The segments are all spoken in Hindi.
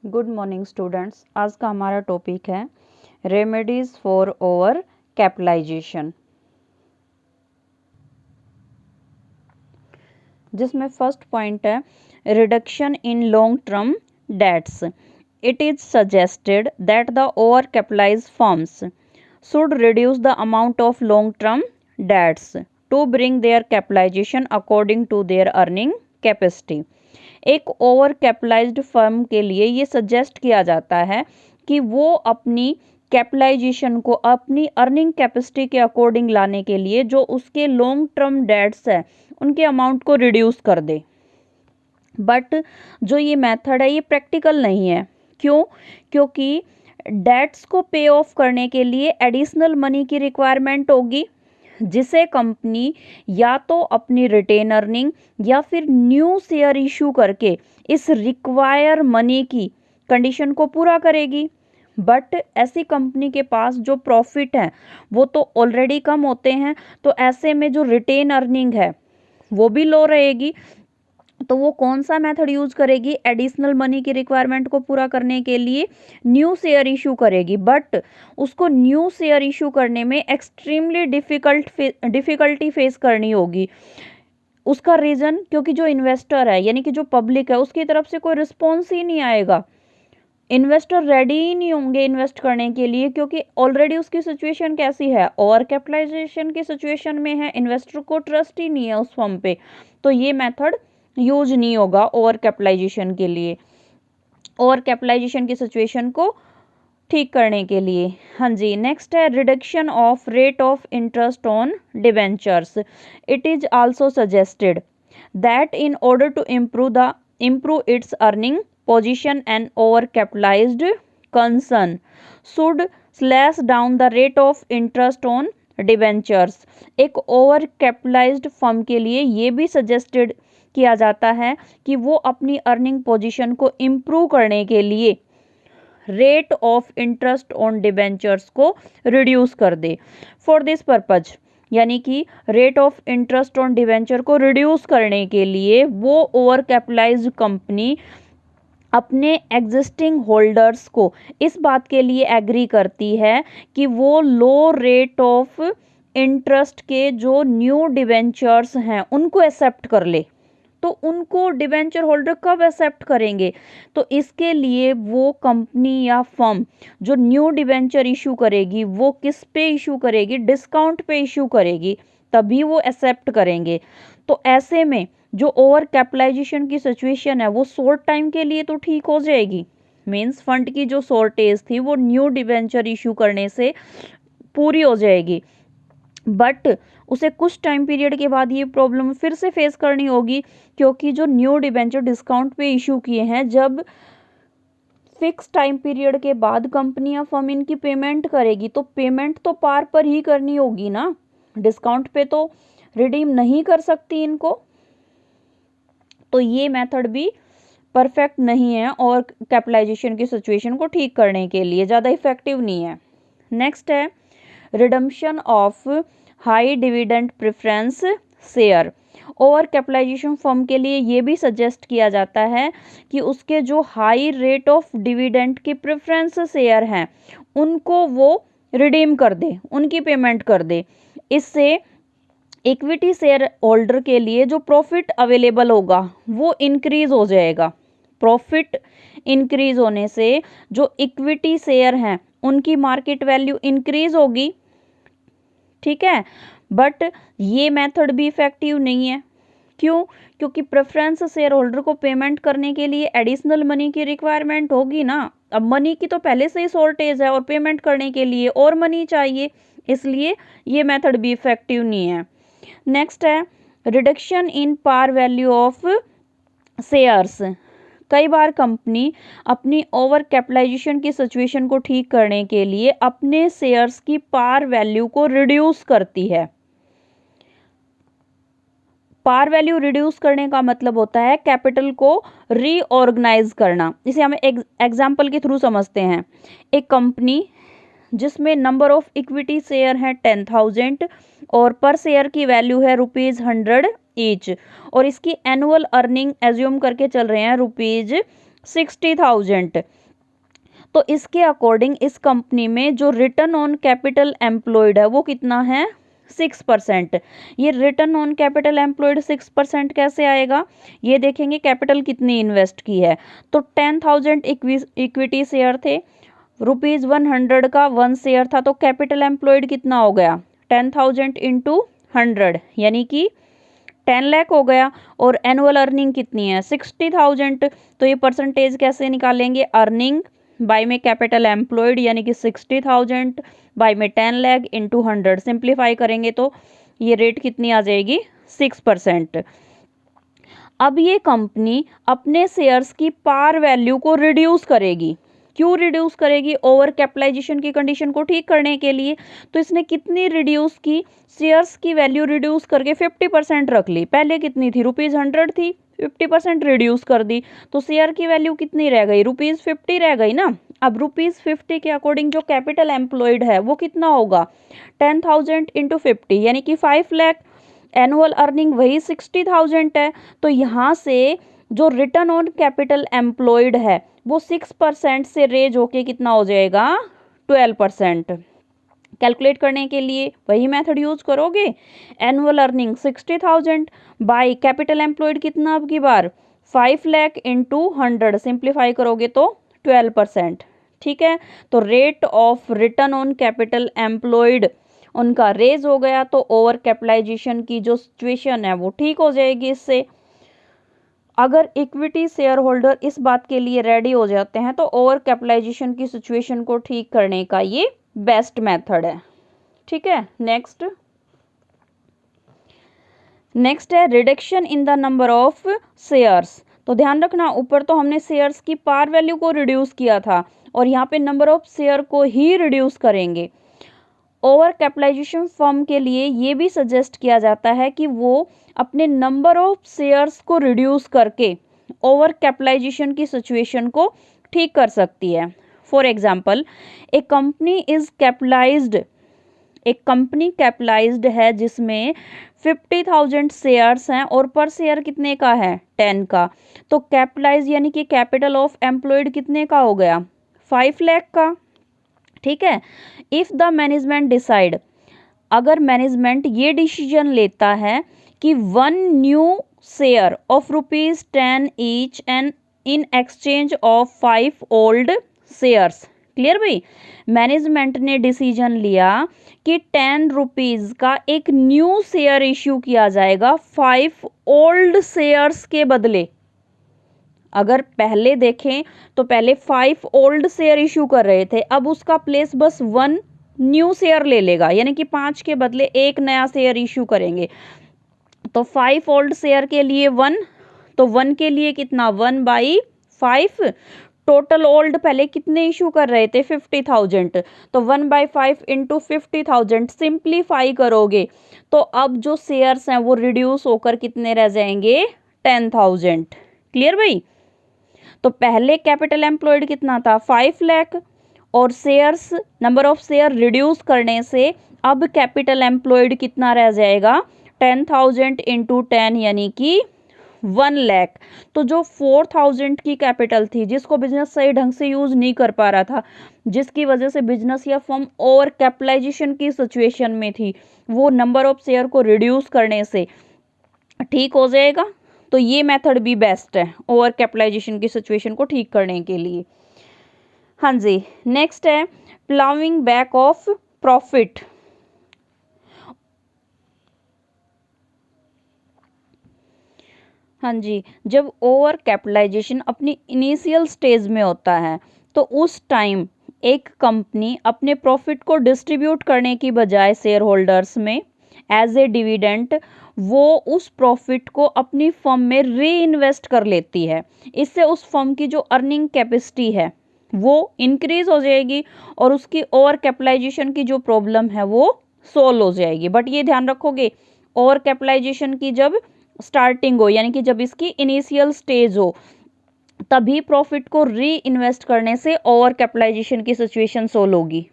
Good morning students. आज का हमारा टॉपिक है रेमेडीज़ फॉर ओवर कैपिटलाइजेशन, जिसमें फर्स्ट पॉइंट है reduction in long term debts. It is suggested that the over capitalised firms should reduce the amount of long term debts to bring their capitalisation according to their earning capacity. एक ओवर कैपिटलाइज्ड फर्म के लिए ये सजेस्ट किया जाता है कि वो अपनी कैपिटलाइजेशन को अपनी अर्निंग कैपेसिटी के अकॉर्डिंग लाने के लिए जो उसके लॉन्ग टर्म डेट्स है उनके अमाउंट को रिड्यूस कर दे। बट जो ये मेथड है ये प्रैक्टिकल नहीं है। क्यों? क्योंकि डेट्स को पे ऑफ करने के लिए एडिशनल मनी की रिक्वायरमेंट होगी, जिसे कंपनी या तो अपनी रिटेन अर्निंग या फिर न्यू शेयर इशू करके इस रिक्वायर मनी की कंडीशन को पूरा करेगी। बट ऐसी कंपनी के पास जो प्रॉफिट है वो तो ऑलरेडी कम होते हैं, तो ऐसे में जो रिटेन अर्निंग है वो भी लो रहेगी। तो वो कौन सा मेथड यूज करेगी? एडिशनल मनी की रिक्वायरमेंट को पूरा करने के लिए न्यू शेयर इशू करेगी। बट उसको न्यू शेयर इशू करने में एक्सट्रीमली डिफिकल्टी फेस करनी होगी। उसका रीज़न क्योंकि जो इन्वेस्टर है यानी कि जो पब्लिक है उसकी तरफ से कोई रिस्पॉन्स ही नहीं आएगा। इन्वेस्टर रेडी ही नहीं होंगे इन्वेस्ट करने के लिए, क्योंकि ऑलरेडी उसकी सिचुएशन कैसी है, ओवर कैपिटलाइजेशन की सिचुएशन में है। इन्वेस्टर को ट्रस्ट ही नहीं है उस फर्म पे, तो ये मेथड यूज नहीं होगा ओवर कैपिटलाइजेशन के लिए, ओवर कैपिटलाइजेशन की सिचुएशन को ठीक करने के लिए। हाँ जी, नेक्स्ट है reduction of rate of interest on debentures. It is also suggested that in order to improve its earning position, and overcapitalized concern should slash down the rate of interest on debentures। एक ओवर कैपिटलाइज्ड फर्म के लिए ये भी सजेस्टेड किया जाता है कि वो अपनी अर्निंग पोजीशन को इम्प्रूव करने के लिए rate of interest on debentures को रिड्यूस कर दे। फॉर दिस पर्पज यानी कि rate of interest on debenture को रिड्यूस करने के लिए वो ओवर कैपिटलाइज्ड कंपनी अपने एग्जिस्टिंग होल्डर्स को इस बात के लिए एग्री करती है कि वो लो रेट ऑफ इंटरेस्ट के जो न्यू डिबेंचर्स हैं उनको एक्सेप्ट कर ले। तो उनको डिबेंचर होल्डर कब एक्सेप्ट करेंगे? तो इसके लिए वो कंपनी या फर्म जो न्यू डिबेंचर इशू करेगी वो किस पे इशू करेगी? डिस्काउंट पे इशू करेगी, तभी वो एक्सेप्ट करेंगे। तो ऐसे में जो ओवर कैपिटलाइजेशन की सिचुएशन है वो शॉर्ट टाइम के लिए तो ठीक हो जाएगी। मींस फंड की जो शॉर्टेज थी वो न्यू डिबेंचर इशू करने से पूरी हो जाएगी। बट उसे कुछ टाइम पीरियड के बाद ये प्रॉब्लम फिर से फेस करनी होगी, क्योंकि जो न्यू डिबेंचर डिस्काउंट पे इशू किए हैं, जब फिक्स टाइम पीरियड के बाद कंपनी या फर्म इनकी पेमेंट करेगी तो पेमेंट तो पार पर ही करनी होगी ना, डिस्काउंट पे तो रिडीम नहीं कर सकती इनको। तो ये मेथड भी परफेक्ट नहीं है और कैपिटलाइजेशन की सिचुएशन को ठीक करने के लिए ज़्यादा इफेक्टिव नहीं है। नेक्स्ट है redemption of high dividend preference share. Over capitalisation firm के लिए ये भी सजेस्ट किया जाता है कि उसके जो हाई रेट ऑफ डिविडेंड के प्रेफरेंस शेयर हैं उनको वो रिडीम कर दे, उनकी पेमेंट कर दे। इससे इक्विटी शेयर होल्डर के लिए जो प्रॉफिट अवेलेबल होगा वो इंक्रीज हो जाएगा। प्रॉफिट इंक्रीज होने से जो इक्विटी शेयर हैं उनकी मार्केट वैल्यू इंक्रीज होगी। ठीक है, बट ये मेथड भी इफेक्टिव नहीं है। क्यों? क्योंकि प्रेफरेंस शेयर होल्डर को पेमेंट करने के लिए एडिशनल मनी की रिक्वायरमेंट होगी ना। अब मनी की तो पहले से ही शॉर्टेज है और पेमेंट करने के लिए और मनी चाहिए, इसलिए ये मेथड भी इफेक्टिव नहीं है। नेक्स्ट है reduction in par value of shares. कई बार कंपनी अपनी ओवर कैपिटलाइजेशन की सिचुएशन को ठीक करने के लिए अपने शेयर्स की पार वैल्यू को रिड्यूस करती है। पार वैल्यू रिड्यूस करने का मतलब होता है कैपिटल को रीऑर्गेनाइज करना। इसे हम एग्जांपल के थ्रू समझते हैं। एक कंपनी जिसमें नंबर ऑफ इक्विटी शेयर हैं 10,000 और पर शेयर की वैल्यू है ₹100 ईच, और इसकी एनुअल अर्निंग एज्यूम करके चल रहे हैं 60,000। तो इसके अकॉर्डिंग इस कंपनी में जो रिटर्न ऑन कैपिटल एम्प्लॉयड है वो कितना है, 6%। ये रिटर्न ऑन कैपिटल एम्प्लॉयड 6% कैसे आएगा, ये देखेंगे कैपिटल कितनी इन्वेस्ट की है। तो 10,000 इक्विटी शेयर थे, ₹100 का 1 शेयर था, तो कैपिटल एम्प्लॉयड कितना हो गया, 10,000 इंटू 100 यानी कि 10 लाख हो गया। और एनुअल अर्निंग कितनी है, 60,000। तो ये परसेंटेज कैसे निकालेंगे, अर्निंग बाय में कैपिटल एम्प्लॉयड यानी कि 60,000 बाय में 10 लाख इंटू 100, सिंप्लीफाई करेंगे तो ये रेट कितनी आ जाएगी, 6%। अब ये कंपनी अपने शेयर्स की पार वैल्यू को रिड्यूस करेगी। क्यों रिड्यूस करेगी, ओवर कैपिटलाइजेशन की कंडीशन को ठीक करने के लिए। तो इसने कितनी रिड्यूस की, शेयर्स की वैल्यू रिड्यूस करके 50% रख ली। पहले कितनी थी, ₹100 थी, 50% रिड्यूस कर दी, तो शेयर की वैल्यू कितनी रह गई, ₹50 रह गई ना। अब ₹50 के अकॉर्डिंग जो कैपिटल एम्प्लॉयड है वो कितना होगा, 10,000 इंटू 50 यानी कि 5 लाख। एनुअल अर्निंग वही 60,000 है। तो यहाँ से जो रिटर्न ऑन कैपिटल एम्प्लॉयड है वो 6% से रेज होके कितना हो जाएगा, 12%। कैलकुलेट करने के लिए वही मेथड यूज करोगे, annual earning 60,000 by capital employed कितना, अब की बार 5 लाख इंटू 100, सिंप्लीफाई करोगे तो 12%। ठीक है, तो rate of return on capital employed उनका रेज हो गया, तो ओवर कैपिटलाइजेशन की जो सिचुएशन है वो ठीक हो जाएगी इससे। अगर इक्विटी शेयर होल्डर इस बात के लिए रेडी हो जाते हैं तो ओवर कैपिटलाइजेशन की सिचुएशन को ठीक करने का ये बेस्ट मेथड है। ठीक है, नेक्स्ट है reduction in the number of shares. तो ध्यान रखना, ऊपर तो हमने शेयर्स की पार वैल्यू को रिड्यूस किया था और यहाँ पे नंबर ऑफ शेयर को ही रिड्यूस करेंगे। ओवर कैपिटलाइजेशन फर्म के लिए ये भी सजेस्ट किया जाता है कि वो अपने नंबर ऑफ शेयर्स को रिड्यूस करके ओवर कैपिटलाइजेशन की सिचुएशन को ठीक कर सकती है। फॉर एग्जाम्पल, एक कंपनी कैपिटलाइज्ड है जिसमें 50,000 शेयर्स हैं और पर शेयर कितने का है, 10 का। तो कैपिटलाइज यानी कि कैपिटल ऑफ एम्प्लॉयड कितने का हो गया, 5 लाख का। ठीक है, इफ द मैनेजमेंट डिसाइड, अगर मैनेजमेंट ये डिसीजन लेता है कि 1 new share of ₹10 each and in exchange of 5 old shares. Clear भाई, मैनेजमेंट ने डिसीजन लिया कि 10 रुपीज का एक न्यू शेयर इश्यू किया जाएगा 5 ओल्ड शेयर्स के बदले। अगर पहले देखें तो पहले 5 ओल्ड शेयर इशू कर रहे थे, अब उसका प्लेस बस 1 न्यू शेयर ले लेगा, यानी कि 5 के बदले एक नया शेयर इशू करेंगे। तो 5 ओल्ड शेयर के लिए 1, तो 1 के लिए कितना, 1/5। टोटल ओल्ड पहले कितने इशू कर रहे थे, 50,000, तो 1/5 इंटू 50,000 सिंप्लीफाई करोगे तो अब जो शेयर्स हैं वो रिड्यूस होकर कितने रह जाएंगे, 10,000। क्लियर भाई, तो पहले कैपिटल एम्प्लॉयड कितना था, 5 लाख, और shares number of share reduce करने से अब कैपिटल एम्प्लॉयड कितना रह जाएगा, 10,000 इंटू 10 यानी कि 1 लाख। तो जो 4,000 की कैपिटल थी जिसको बिजनेस सही ढंग से यूज नहीं कर पा रहा था, जिसकी वजह से बिजनेस या फर्म ओवर कैपिटलाइजेशन की सिचुएशन में थी, वो नंबर ऑफ शेयर को रिड्यूस करने से ठीक हो जाएगा। तो ये मेथड भी बेस्ट है ओवर कैपिटलाइजेशन की सिचुएशन को ठीक करने के लिए। हाँ जी, नेक्स्ट है प्लाविंग बैक ऑफ प्रॉफिट। हाँ जी, जब ओवर कैपिटलाइजेशन अपनी इनिशियल स्टेज में होता है तो उस टाइम एक कंपनी अपने प्रॉफिट को डिस्ट्रीब्यूट करने की बजाय शेयर होल्डर्स में एज ए डिविडेंड वो उस प्रॉफिट को अपनी फर्म में री इन्वेस्ट कर लेती है। इससे उस फर्म की जो अर्निंग कैपेसिटी है वो इंक्रीज हो जाएगी और उसकी ओवर कैपिटलाइजेशन की जो प्रॉब्लम है वो सोल्व हो जाएगी। बट ये ध्यान रखोगे, ओवर कैपिटलाइजेशन की जब स्टार्टिंग हो यानी कि जब इसकी इनिशियल स्टेज हो तभी प्रॉफिट को री इन्वेस्ट करने से ओवर कैपिटलाइजेशन की सिचुएशन सोल्व होगी।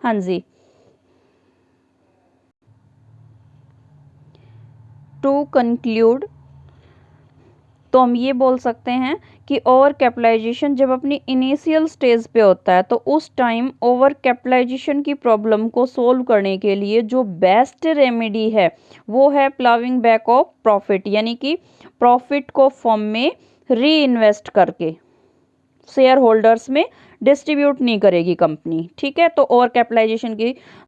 हाँ जी, टू कंक्लूड तो हम ये बोल सकते हैं कि ओवर कैपिटलाइजेशन जब अपनी इनिशियल स्टेज पे होता है तो उस टाइम ओवर कैपिटलाइजेशन की प्रॉब्लम को सोल्व करने के लिए जो बेस्ट रेमेडी है वो है प्लाविंग बैक ऑफ प्रॉफिट, यानी कि प्रॉफिट को फर्म में री इन्वेस्ट करके शेयर होल्डर्स में डिस्ट्रीब्यूट नहीं करेगी कंपनी। ठीक है, तो ओवर कैपिटलाइजेशन की